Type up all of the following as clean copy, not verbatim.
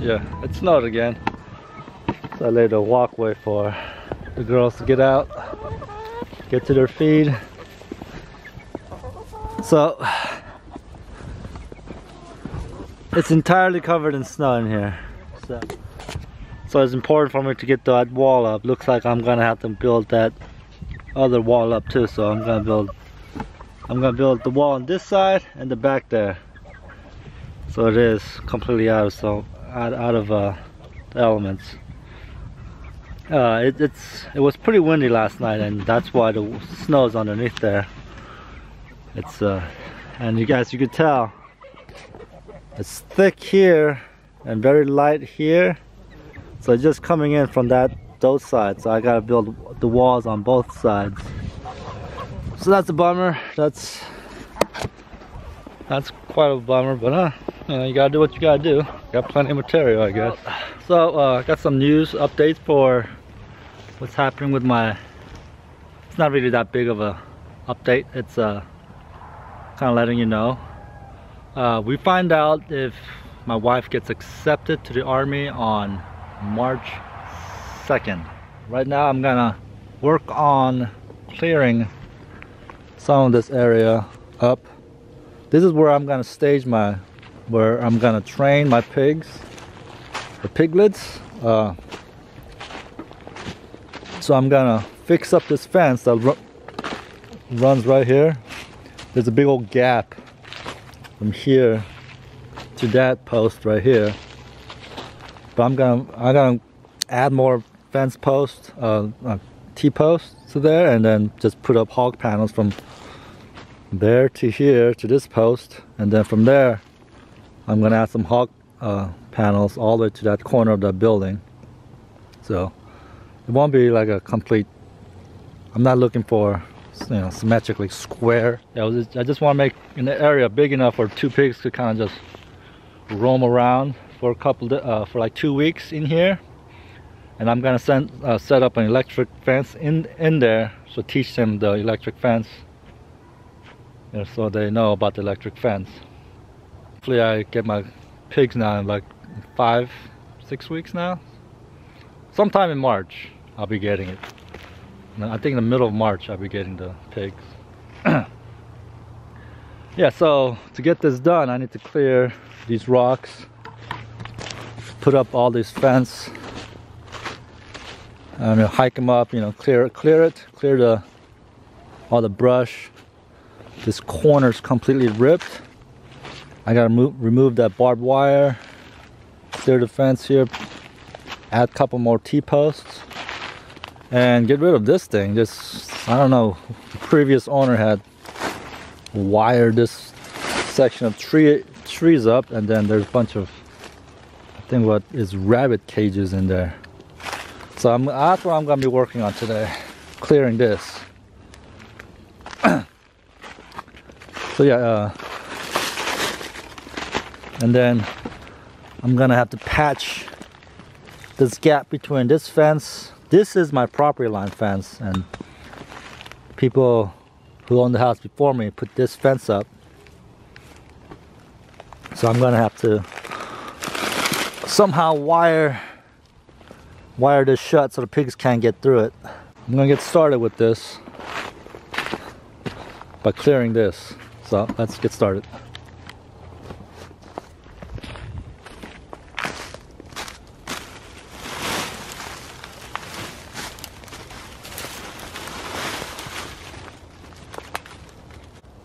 Yeah, it snowed again. So I laid a walkway for the girls to get out, get to their feed. So it's entirely covered in snow in here. So it's important for me to get that wall up. Looks like I'm gonna have to build that other wall up too. So I'm gonna build the wall on this side and the back there. So it is completely out of the elements. It was pretty windy last night, and that's why the snow's underneath there. It's and you could tell it's thick here and very light here. So it's just coming in from those sides. So I gotta build the walls on both sides. So that's a bummer. That's quite a bummer, but you know, you gotta do what you gotta do. Got plenty of material, I guess. So I got some news updates for what's happening with my. It's not really that big of a update. It's kind of letting you know. We find out if my wife gets accepted to the army on March 2nd. Right now I'm gonna work on clearing some of this area up. This is where I'm gonna stage where I'm gonna train my pigs, the piglets. So I'm gonna fix up this fence that runs right here. There's a big old gap from here to that post right here. But I'm gonna add more fence posts, T-posts to there, and then just put up hog panels from there to here to this post, and then from there I'm gonna add some hog panels all the way to that corner of the building. So it won't be like a complete. I'm not looking for, you know, symmetrically square. Yeah, I just want to make an area big enough for two pigs to kind of just roam around for for like 2 weeks in here. And I'm gonna set up an electric fence in there, so teach them the electric fence, you know, so they know about the electric fence. Hopefully I get my pigs now in like 5-6 weeks now. Sometime in March I'll be getting it. I think in the middle of March I'll be getting the pigs. Yeah, so to get this done I need to clear these rocks, put up all this fence, hike them up, you know, clear all the brush. This corner's completely ripped. I gotta remove that barbed wire, clear the fence here, add a couple more T-posts, and get rid of this thing. I don't know, the previous owner had wired this section of trees up, and then there's a bunch of, I think what is rabbit cages in there. So that's what I'm gonna be working on today, clearing this. So yeah, and then I'm gonna have to patch this gap between this fence. This is my property line fence, and people who owned the house before me put this fence up. So I'm gonna have to somehow wire this shut so the pigs can't get through it. I'm gonna get started with this by clearing this. So let's get started.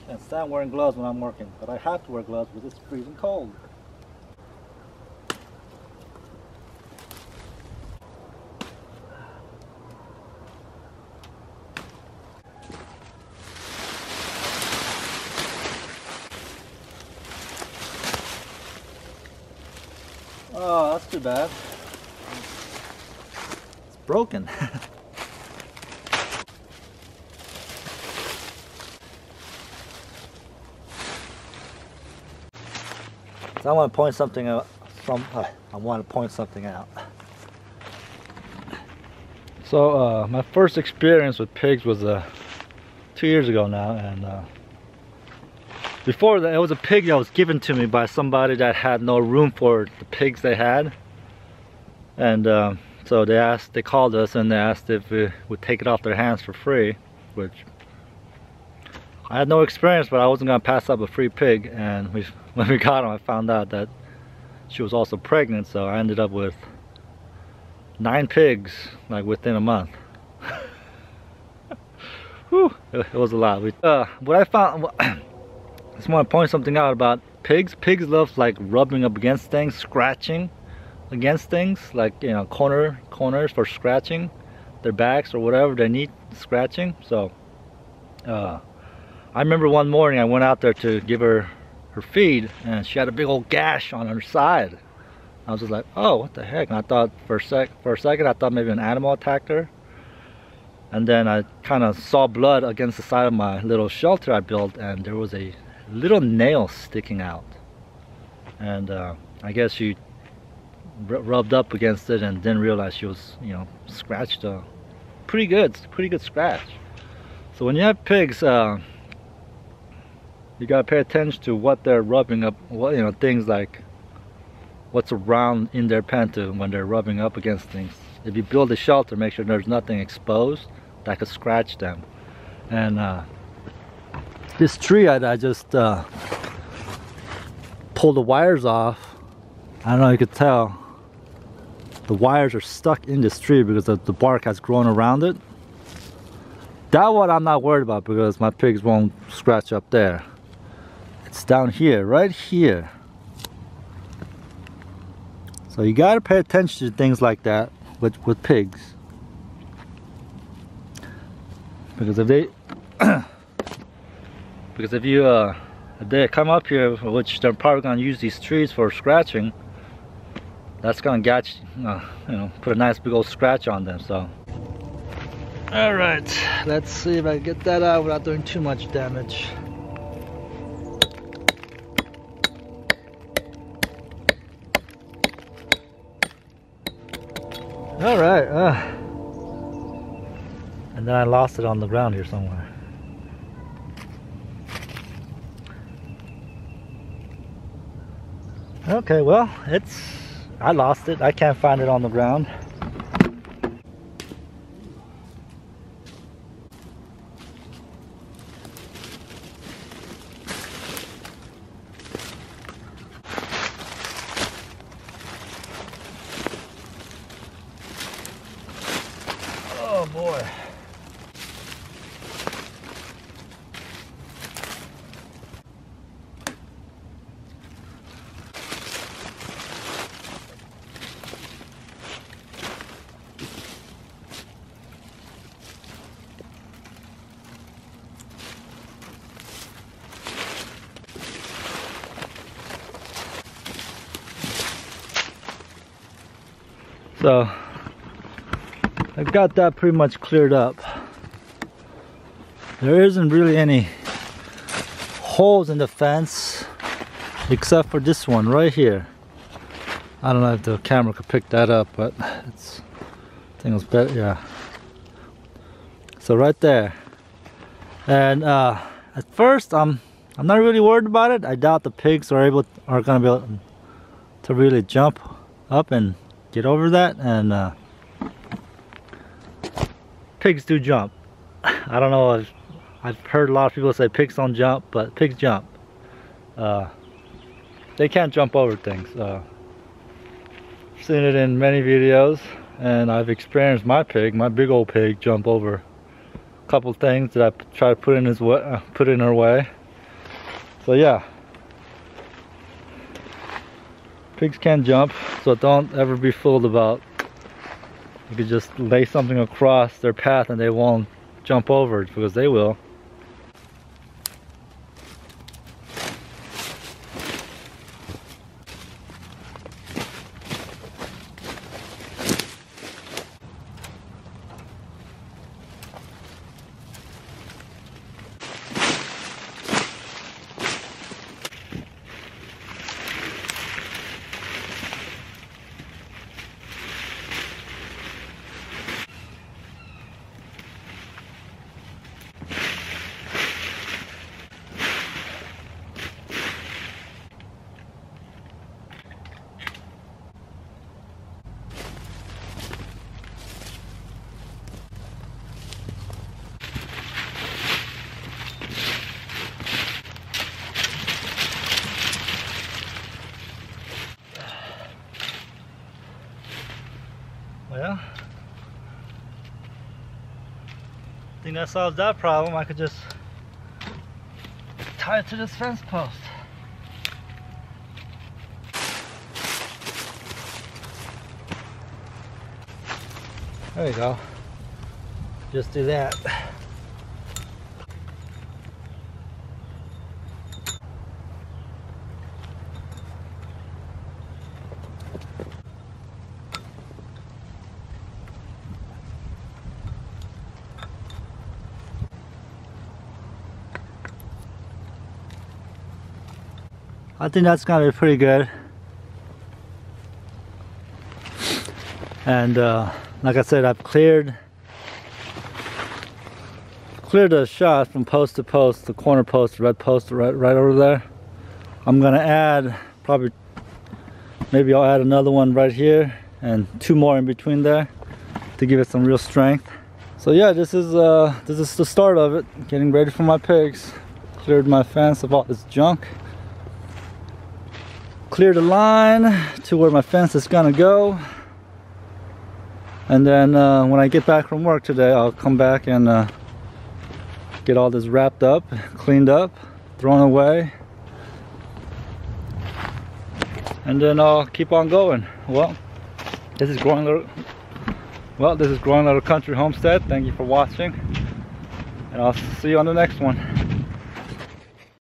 Can't stand wearing gloves when I'm working, but I have to wear gloves because it's freezing cold. Oh, that's too bad. It's broken. So I want to point something out. So my first experience with pigs was 2 years ago now, and before that, it was a pig that was given to me by somebody that had no room for the pigs they had. And so they called us and they asked if we would take it off their hands for free, which I had no experience, but I wasn't gonna pass up a free pig. And when we got him, I found out that she was also pregnant, so I ended up with 9 pigs like within a month. Whew, it was a lot. What I found, I just want to point something out about pigs. Pigs love like rubbing up against things, scratching against things, like, you know, corners for scratching their backs or whatever they need scratching. So I remember one morning I went out there to give her her feed, and she had a big old gash on her side. I was just like, oh, what the heck? And I thought for a second I thought maybe an animal attacked her. And then I kind of saw blood against the side of my little shelter I built, and there was a little nail sticking out. And I guess she rubbed up against it and didn't realize she was, you know, scratched pretty good scratch. So when you have pigs, you gotta pay attention to what they're rubbing up, what, you know, things like what's around in their pen to when they're rubbing up against things. If you build a shelter, make sure there's nothing exposed that could scratch them. And this tree I just pulled the wires off. I don't know if you could tell, the wires are stuck in this tree because the bark has grown around it. That one I'm not worried about because my pigs won't scratch up there. It's down here, right here. So you gotta pay attention to things like that with pigs, because if they if they come up here, which they're probably gonna use these trees for scratching, that's gonna get you know, put a nice big old scratch on them. So all right, let's see if I can get that out without doing too much damage. All right, and then I lost it on the ground here somewhere. Okay, well, I lost it. I can't find it on the ground. Oh boy. So I've got that pretty much cleared up. There isn't really any holes in the fence except for this one right here. I don't know if the camera could pick that up, but I think it's better, yeah. So right there. And at first I'm not really worried about it. I doubt the pigs are gonna be able to really jump up and get over that. And pigs do jump. I don't know, I've heard a lot of people say pigs don't jump, but pigs jump. They can't jump over things. I've seen it in many videos, and I've experienced my big old pig, jump over a couple things that I tried to put in her way. So yeah, pigs can jump, so don't ever be fooled about you could just lay something across their path and they won't jump over it, because they will. Well, I think that solves that problem. I could just tie it to this fence post. There you go. Just do that. I think that's gonna be pretty good. And like I said, I've cleared the shot from post to post, the corner post, the red post right over there. I'm gonna add probably, maybe I'll add another one right here and 2 more in between there to give it some real strength. So yeah, this is the start of it. Getting ready for my pigs. Cleared my fence of all this junk. Clear the line to where my fence is gonna go. And then when I get back from work today, I'll come back and get all this wrapped up, cleaned up, thrown away. And then I'll keep on going. Well, this is Growing Little Country Homestead. Thank you for watching. And I'll see you on the next one.